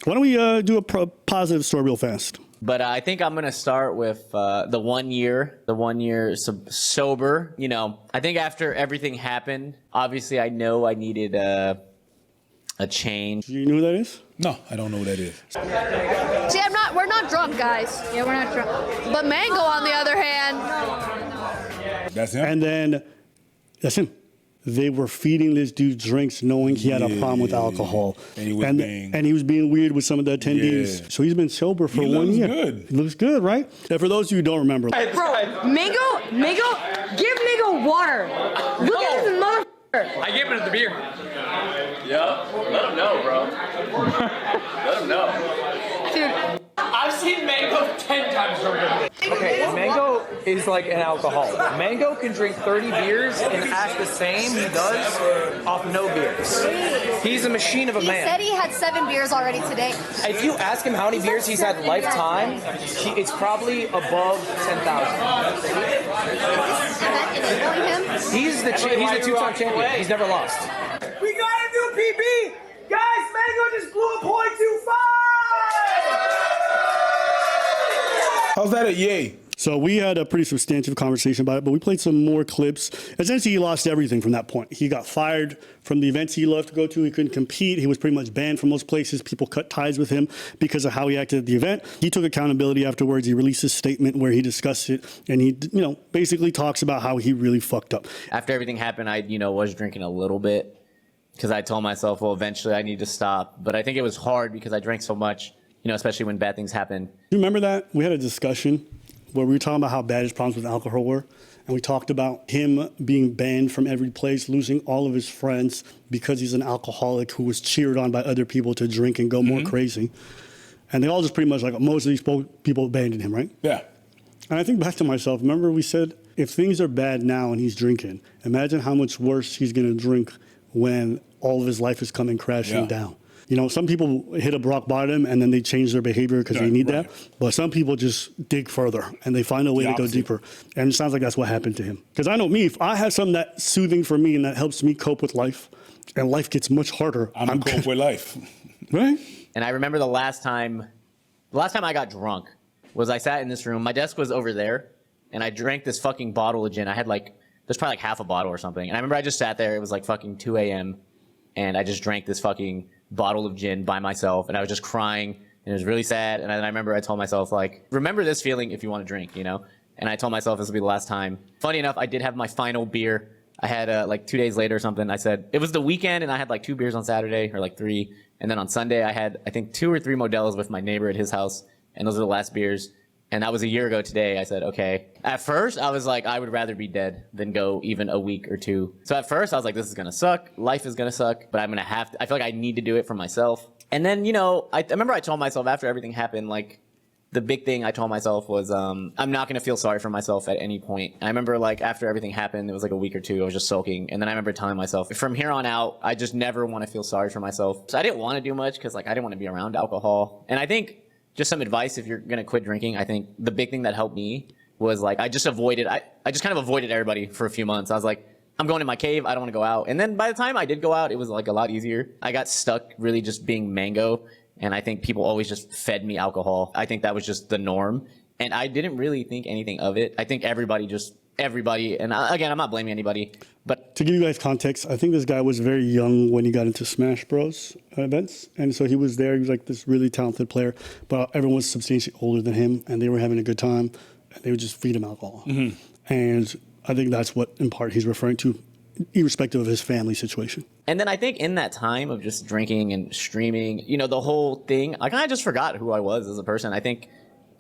Why don't we do a positive story real fast? But I think I'm going to start with the 1 year, sober. You know, I think after everything happened, obviously I know I needed a change. Do you know who that is? No, I don't know who that is. See, we're not drunk, guys. Yeah, we're not drunk. But Mango, on the other hand. That's him? And then, that's him. They were feeding this dude drinks knowing he had a problem with alcohol. And he was and he was being weird with some of the attendees. Yeah. So he's been sober for 1 year. Good. He looks good, right? And for those of you who don't remember. Bro, Mango, give Mango water. Look at this motherfucker. I gave him the beer. Yeah, let him know, bro. Let him know. Dude. I've seen Mango 10 times drunker. Okay, Mango is like an alcoholic. Mango can drink 30 beers and act the same he does off no beers. He's a machine of a man. He said he had 7 beers already today. If you ask him how many beers he's had lifetime, it's probably above 10,000. He's the two-time champion. He's never lost. We gotta do PB! Guys, Mango just blew a .25! How's that a yay? So we had a pretty substantive conversation about it, but we played some more clips. Essentially, he lost everything from that point. He got fired from the events he loved to go to. He couldn't compete. He was pretty much banned from most places. People cut ties with him because of how he acted at the event. He took accountability afterwards. He released a statement where he discussed it, and he, basically talks about how he really fucked up. After everything happened, I, was drinking a little bit because I told myself, well, eventually I need to stop. But I think it was hard because I drank so much, especially when bad things happen. You remember that? We had a discussion where we were talking about how bad his problems with alcohol were. And we talked about him being banned from every place, losing all of his friends because he's an alcoholic who was cheered on by other people to drink and go more crazy. And they all just pretty much, most of these people abandoned him, right? Yeah. And I think back to myself, remember we said, if things are bad now and he's drinking, imagine how much worse he's going to drink when all of his life is coming crashing down. Some people hit a rock bottom and then they change their behavior because they need that. But some people just dig further and they find a way to go deeper. And it sounds like that's what happened to him. Because I know me, if I have something that's soothing for me and that helps me cope with life, and life gets much harder, I'm cope with life. Right? And I remember the last time I got drunk was I sat in this room. My desk was over there, and I drank this fucking bottle of gin. I had there's probably half a bottle or something. And I remember I just sat there. It was fucking 2 a.m. And I just drank this fucking bottle of gin by myself, and I was just crying, and it was really sad. And I remember I told myself, remember this feeling if you want to drink, And I told myself this will be the last time. Funny enough, I did have my final beer. I had 2 days later or something. I said it was the weekend, and I had 2 beers on Saturday or 3, and then on Sunday I had I think 2 or 3 Modelo's with my neighbor at his house, and those are the last beers. And that was a year ago today. I said, okay. At first, I was I would rather be dead than go even a week or 2. So at first, I was this is going to suck. Life is going to suck, but I'm going to have to. I feel like I need to do it for myself. And then, I remember I told myself after everything happened, the big thing I told myself was, I'm not going to feel sorry for myself at any point. And I remember, after everything happened, it was a week or 2, I was just sulking. And then I remember telling myself, from here on out, I just never want to feel sorry for myself. So I didn't want to do much because, I didn't want to be around alcohol. And I think, just some advice if you're going to quit drinking, I think the big thing that helped me was I just kind of avoided everybody for a few months. I was I'm going to my cave. I don't want to go out. And then by the time I did go out, it was a lot easier. I got stuck really just being Mango. And I think people always just fed me alcohol. I think that was just the norm. And I didn't really think anything of it. I think everybody, and again, I'm not blaming anybody, but. To give you guys context, I think this guy was very young when he got into Smash Bros. Events. And so he was there, he was this really talented player, but everyone was substantially older than him and they were having a good time. And they would just feed him alcohol. And I think that's what, in part, he's referring to, irrespective of his family situation. And then I think in that time of just drinking and streaming, the whole thing, I kind of just forgot who I was as a person. I think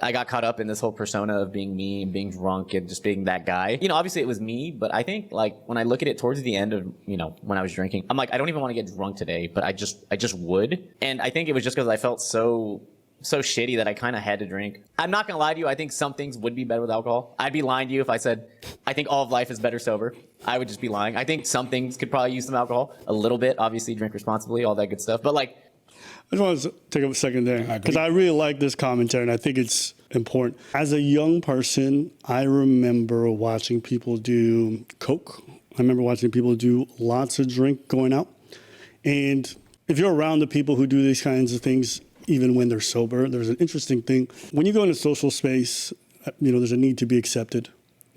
I got caught up in this whole persona of being me and being drunk and just being that guy. Obviously it was me, but I think when I look at it towards the end of, when I was drinking, I'm I don't even want to get drunk today, but I just would. And I think it was just because I felt so shitty that I kind of had to drink. I'm not going to lie to you. I think some things would be better with alcohol. I'd be lying to you if I said, I think all of life is better sober. I would just be lying. I think some things could probably use some alcohol. A little bit, obviously, drink responsibly, all that good stuff. But I just want to take a second there because I really like this commentary and I think it's important. As a young person, I remember watching people do coke. I remember watching people do lots of drink going out. And if you're around the people who do these kinds of things, even when they're sober. There's an interesting thing. When you go into social space, there's a need to be accepted.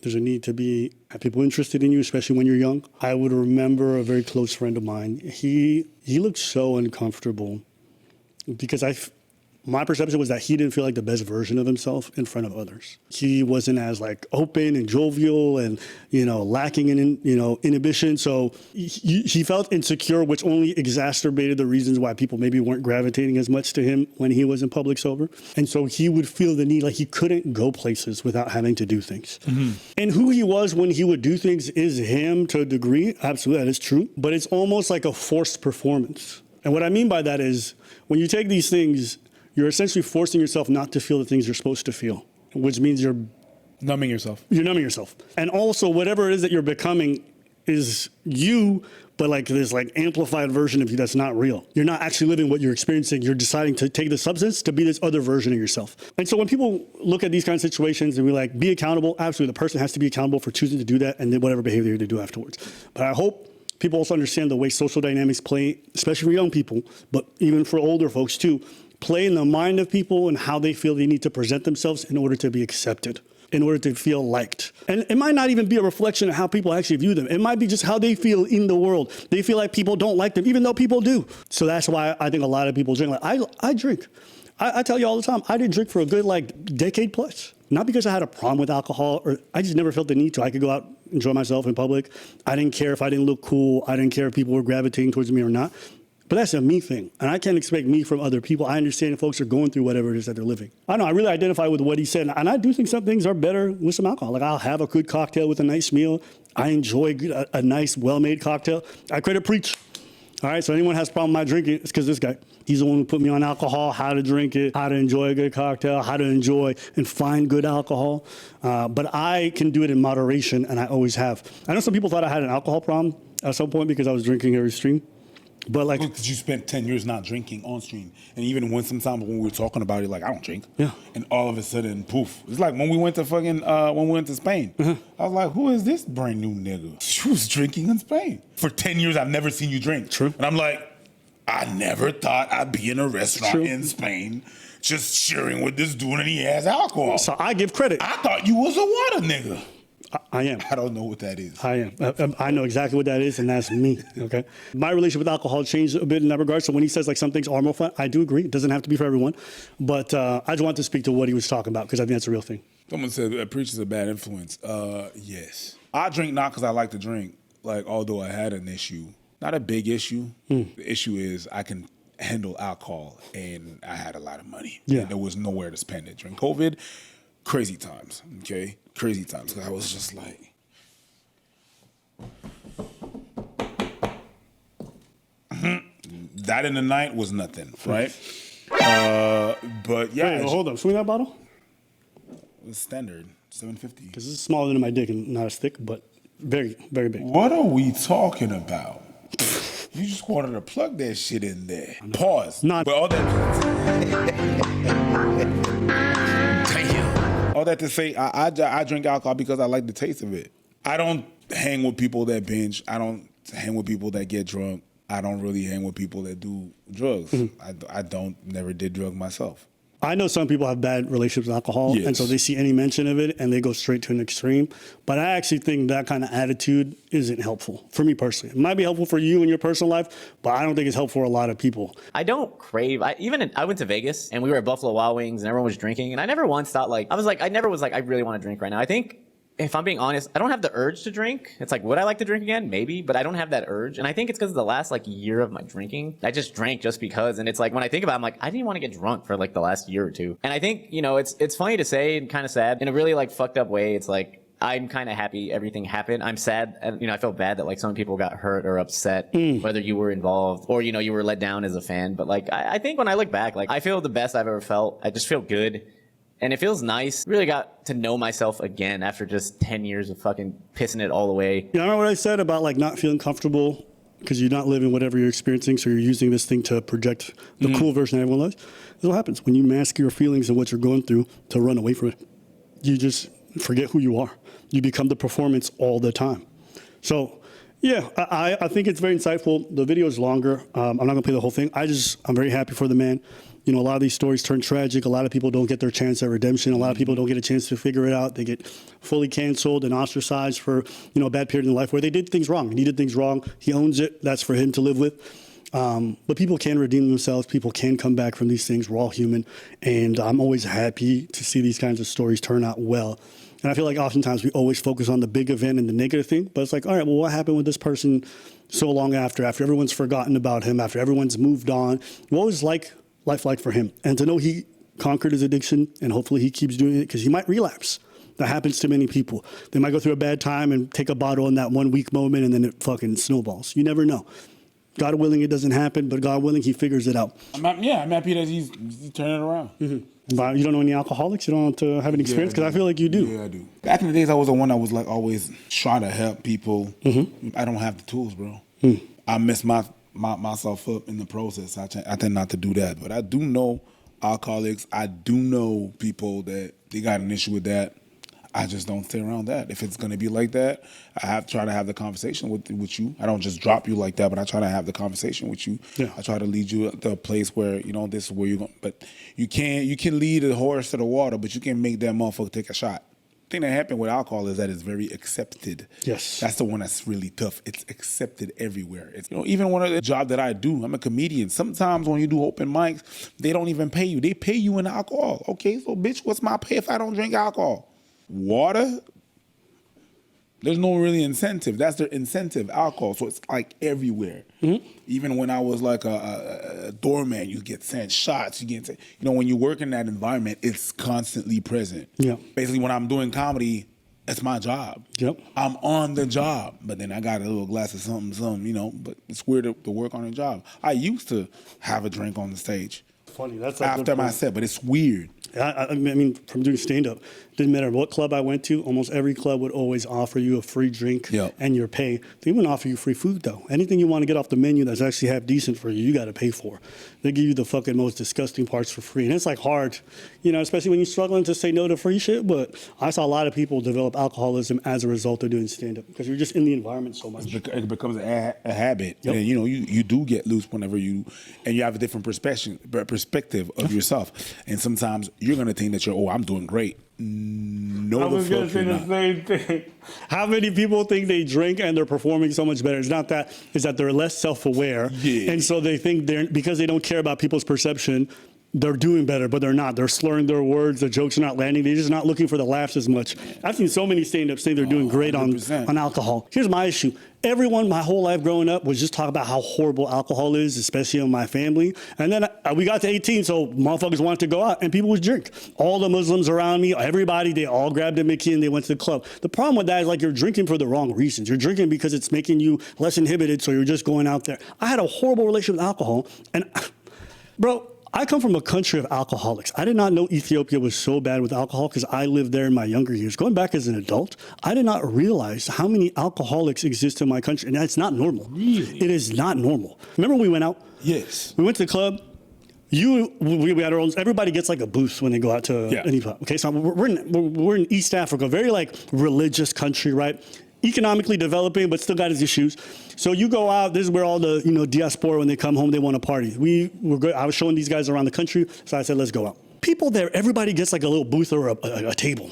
There's a need to have people interested in you, especially when you're young. I would remember a very close friend of mine. He looked so uncomfortable because my perception was that he didn't feel like the best version of himself in front of others. He wasn't as like open and jovial and, lacking in, inhibition. So he felt insecure, which only exacerbated the reasons why people maybe weren't gravitating as much to him when he was in public sober. And so he would feel the need, like he couldn't go places without having to do things. Mm-hmm. And who he was when he would do things is him to a degree. Absolutely, that is true. But it's almost like a forced performance. And what I mean by that is when you take these things, you're essentially forcing yourself not to feel the things you're supposed to feel, which means you're numbing yourself. You're numbing yourself. And also whatever it is that you're becoming is you, but like this like amplified version of you that's not real. You're not actually living what you're experiencing. You're deciding to take the substance to be this other version of yourself. And so when people look at these kinds of situations and be like, be accountable, absolutely, the person has to be accountable for choosing to do that and then whatever behavior they do afterwards. But I hope people also understand the way social dynamics play, especially for young people, but even for older folks too, play in the mind of people and how they feel they need to present themselves in order to be accepted, in order to feel liked. And it might not even be a reflection of how people actually view them. It might be just how they feel in the world. They feel like people don't like them, even though people do. So that's why I think a lot of people drink. Like I drink. I tell you all the time, I didn't drink for a good decade plus. Not because I had a problem with alcohol, or I just never felt the need to. I could go out, enjoy myself in public. I didn't care if I didn't look cool. I didn't care if people were gravitating towards me or not. But that's a me thing. And I can't expect me from other people. I understand if folks are going through whatever it is that they're living. I know, I really identify with what he said. And I do think some things are better with some alcohol. Like I'll have a good cocktail with a nice meal. I enjoy a nice, well-made cocktail. I credit Preach. All right, so anyone has a problem with my drinking, it's because this guy. He's the one who put me on alcohol, how to drink it, how to enjoy a good cocktail, how to enjoy and find good alcohol. But I can do it in moderation, and I always have. I know some people thought I had an alcohol problem at some point because I was drinking every stream. But like, because you spent 10 years not drinking on stream, and even when sometimes when we were talking about it, like I don't drink. Yeah. And all of a sudden, poof! It's like when we went to Spain. I was like, who is this brand new nigga? She was drinking in Spain for 10 years. I've never seen you drink. True. And I'm like, I never thought I'd be in a restaurant in Spain just sharing with this dude and he has alcohol. So I give credit. I thought you was a water nigga. I am. I don't know what that is. I am. I know exactly what that is, and that's me, okay? My relationship with alcohol changed a bit in that regard, so when he says like some things are more fun, I do agree. It doesn't have to be for everyone. But I just want to speak to what he was talking about, because I think that's a real thing. Someone said Preach is a bad influence. Yes. I drink not because I like to drink, although I had an issue. Not a big issue. The issue is I can handle alcohol, and I had a lot of money. Yeah. And there was nowhere to spend it. During COVID, crazy times, okay? Crazy times. I was just like, that in the night was nothing, right? But yeah. Wait, hold on. Swing that bottle? It's standard, $7.50. Because this is smaller than my dick and not as thick, but very, very big. What are we talking about? You just wanted to plug that shit in there. Pause. Not. But all that to say, I drink alcohol because I like the taste of it. I don't hang with people that binge. I don't hang with people that get drunk. I don't really hang with people that do drugs. Mm-hmm. Never did drugs myself. I know some people have bad relationships with alcohol, yes. And so they see any mention of it and they go straight to an extreme. But I actually think that kind of attitude isn't helpful for me personally. It might be helpful for you in your personal life, but I don't think it's helpful for a lot of people. I don't crave. I went to Vegas and we were at Buffalo Wild Wings and everyone was drinking, and I never once thought I never was like I really want to drink right now. I think, if I'm being honest, I don't have the urge to drink. It's like, would I like to drink again? Maybe, but I don't have that urge. And I think it's because of the last year of my drinking. I just drank just because. And it's like, when I think about it, I'm like, I didn't want to get drunk for the last year or two. And I think, it's funny to say and kind of sad in a really fucked up way. It's like, I'm kind of happy everything happened. I'm sad. And, I felt bad that some people got hurt or upset, whether you were involved or, you were let down as a fan. But I think when I look back, I feel the best I've ever felt. I just feel good. And it feels nice. Really got to know myself again after just 10 years of fucking pissing it all away. You know what I said about not feeling comfortable because you're not living whatever you're experiencing, so you're using this thing to project the cool version that everyone loves? This is what happens when you mask your feelings and what you're going through to run away from it. You just forget who you are. You become the performance all the time. So, yeah, I think it's very insightful. The video is longer. I'm not going to play the whole thing. I'm very happy for the man. You know, a lot of these stories turn tragic. A lot of people don't get their chance at redemption. A lot of people don't get a chance to figure it out. They get fully canceled and ostracized for, you know, a bad period in life where they did things wrong. And he did things wrong. He owns it. That's for him to live with. But people can redeem themselves. People can come back from these things. We're all human. And I'm always happy to see these kinds of stories turn out well. And I feel like oftentimes we always focus on the big event and the negative thing. But it's like, all right, well, what happened with this person so long after everyone's forgotten about him, after everyone's moved on? What was life like for him? And to know he conquered his addiction and hopefully he keeps doing it because he might relapse. That happens to many people. They might go through a bad time and take a bottle in that 1 week moment and then it fucking snowballs. You never know. God willing, it doesn't happen, but God willing, he figures it out. I'm happy that he's turning it around. Mm-hmm. But you don't know any alcoholics? You don't have an experience? Because I feel like you do. Yeah, I do. Back in the days, I was the one that was like always trying to help people. I don't have the tools, bro. I mess myself up in the process. I tend not to do that. But I do know alcoholics. I do know people that they got an issue with that. I just don't stay around that. If it's going to be like that, I have to try to have the conversation with you. I don't just drop you like that, but I try to have the conversation with you. Yeah. I try to lead you to a place where, you know, this is where you're going. But you can lead a horse to the water, but you can't make that motherfucker take a shot. The thing that happened with alcohol is that it's very accepted. Yes. That's the one that's really tough. It's accepted everywhere. It's, you know, even one of the job that I do, I'm a comedian. Sometimes when you do open mics, they don't even pay you. They pay you in alcohol. Okay, so bitch, what's my pay if I don't drink alcohol? Water? There's no really incentive. That's their incentive, alcohol. So it's like everywhere. Even when I was like a doorman, you get sent shots. You know, when you work in that environment, it's constantly present. Yeah. Basically, when I'm doing comedy, it's my job. Yep. I'm on the job, but then I got a little glass of something, you know. But it's weird to work on a job. I used to have a drink on the stage. Funny. That's after my set, but it's weird. I mean, from doing stand-up, didn't matter what club I went to, almost every club would always offer you a free drink and your pay. They wouldn't offer you free food, though. Anything you want to get off the menu that's actually half decent for you, you got to pay for. They give you the fucking most disgusting parts for free. And it's like hard, you know, especially when you're struggling to say no to free shit. But I saw a lot of people develop alcoholism as a result of doing stand-up because you're just in the environment so much. It becomes a habit. Yep. And, you know, you do get loose whenever you have a different perspective of yourself. And sometimes you're going to think that I'm doing great. No, I was going to say the same thing. How many people think they drink and they're performing so much better? It's not that. It's that they're less self-aware. Yeah. And so they think because they don't care about people's perception, they're doing better, but they're not. They're slurring their words. The jokes are not landing. They're just not looking for the laughs as much. I've seen so many stand-ups say they're doing great on alcohol. Here's my issue. Everyone my whole life growing up was just talking about how horrible alcohol is, especially in my family. And then we got to 18, so motherfuckers wanted to go out, and people would drink. All the Muslims around me, everybody, they all grabbed a Mickey and they went to the club. The problem with that is like you're drinking for the wrong reasons. You're drinking because it's making you less inhibited, so you're just going out there. I had a horrible relationship with alcohol, and bro, I come from a country of alcoholics. I did not know Ethiopia was so bad with alcohol because I lived there in my younger years. Going back as an adult, I did not realize how many alcoholics exist in my country. And that's not normal. Really? It is not normal. Remember when we went out? Yes. We went to the club. We had our own. Everybody gets like a booth when they go out to any club. Okay, so we're in East Africa, very like religious country, right? Economically developing, but still got his issues. So you go out. This is where all the diaspora, when they come home, they want to party. We were good. I was showing these guys around the country, so I said, let's go out. People there, everybody gets like a little booth or a table,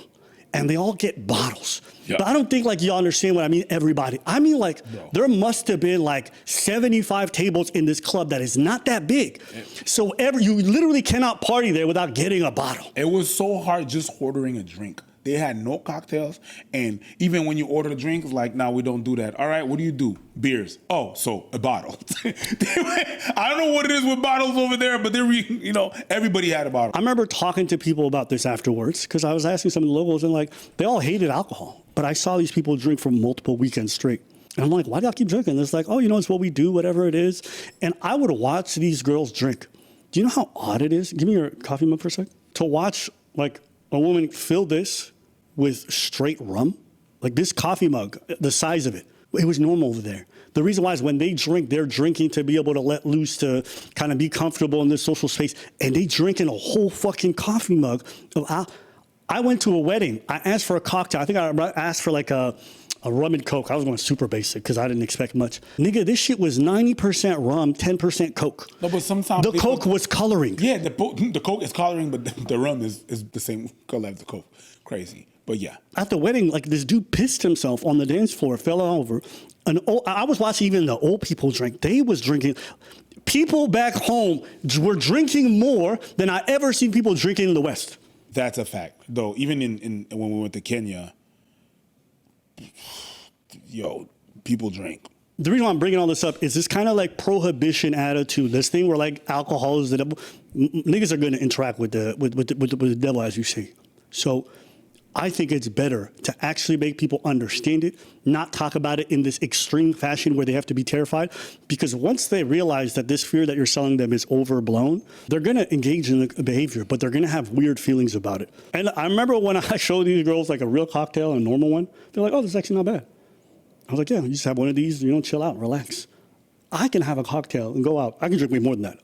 and they all get bottles. Yep. But I don't think like y'all understand what I mean. Everybody. I mean like there must have been like 75 tables in this club that is not that big. So you literally cannot party there without getting a bottle. It was so hard just ordering a drink. They had no cocktails, and even when you order the drink, it's like, no, we don't do that. All right, what do you do? Beers. Oh, so a bottle. I don't know what it is with bottles over there, but everybody had a bottle. I remember talking to people about this afterwards because I was asking some of the locals, and like they all hated alcohol, but I saw these people drink for multiple weekends straight. And I'm like, why do y'all keep drinking? It's like, it's what we do, whatever it is. And I would watch these girls drink. Do you know how odd it is? Give me your coffee mug for a sec. To watch like a woman fill this with straight rum, like this coffee mug, the size of it. It was normal over there. The reason why is when they drink, they're drinking to be able to let loose, to kind of be comfortable in this social space. And they drink in a whole fucking coffee mug. I went to a wedding. I asked for a cocktail. I think I asked for like a a rum and Coke. I was going super basic because I didn't expect much. Nigga, this shit was 90% rum, 10% Coke. No, but sometimes the Coke was coloring. Yeah, the Coke is coloring, but the rum is the same color as the Coke. Crazy. But yeah. At the wedding, like this dude pissed himself on the dance floor, fell over. I was watching even the old people drink. They was drinking. People back home were drinking more than I ever seen people drinking in the West. That's a fact. Though, even in when we went to Kenya, people drink. The reason why I'm bringing all this up is this kind of like prohibition attitude. This thing where like alcohol is the devil. Niggas are going to interact with the devil, as you say. So I think it's better to actually make people understand it, not talk about it in this extreme fashion where they have to be terrified. Because once they realize that this fear that you're selling them is overblown, they're going to engage in the behavior, but they're going to have weird feelings about it. And I remember when I showed these girls like a real cocktail and a normal one, they're like, oh, this is actually not bad. I was like, yeah, you just have one of these, chill out, relax. I can have a cocktail and go out. I can drink way more than that.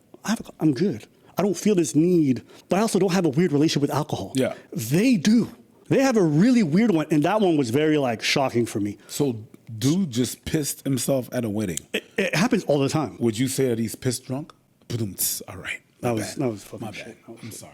I'm good. I don't feel this need, but I also don't have a weird relationship with alcohol. Yeah. They do. They have a really weird one, and that one was very, shocking for me. So, dude just pissed himself at a wedding. It happens all the time. Would you say that he's pissed drunk? All right. That was fucking My shit. bad. I'm sorry.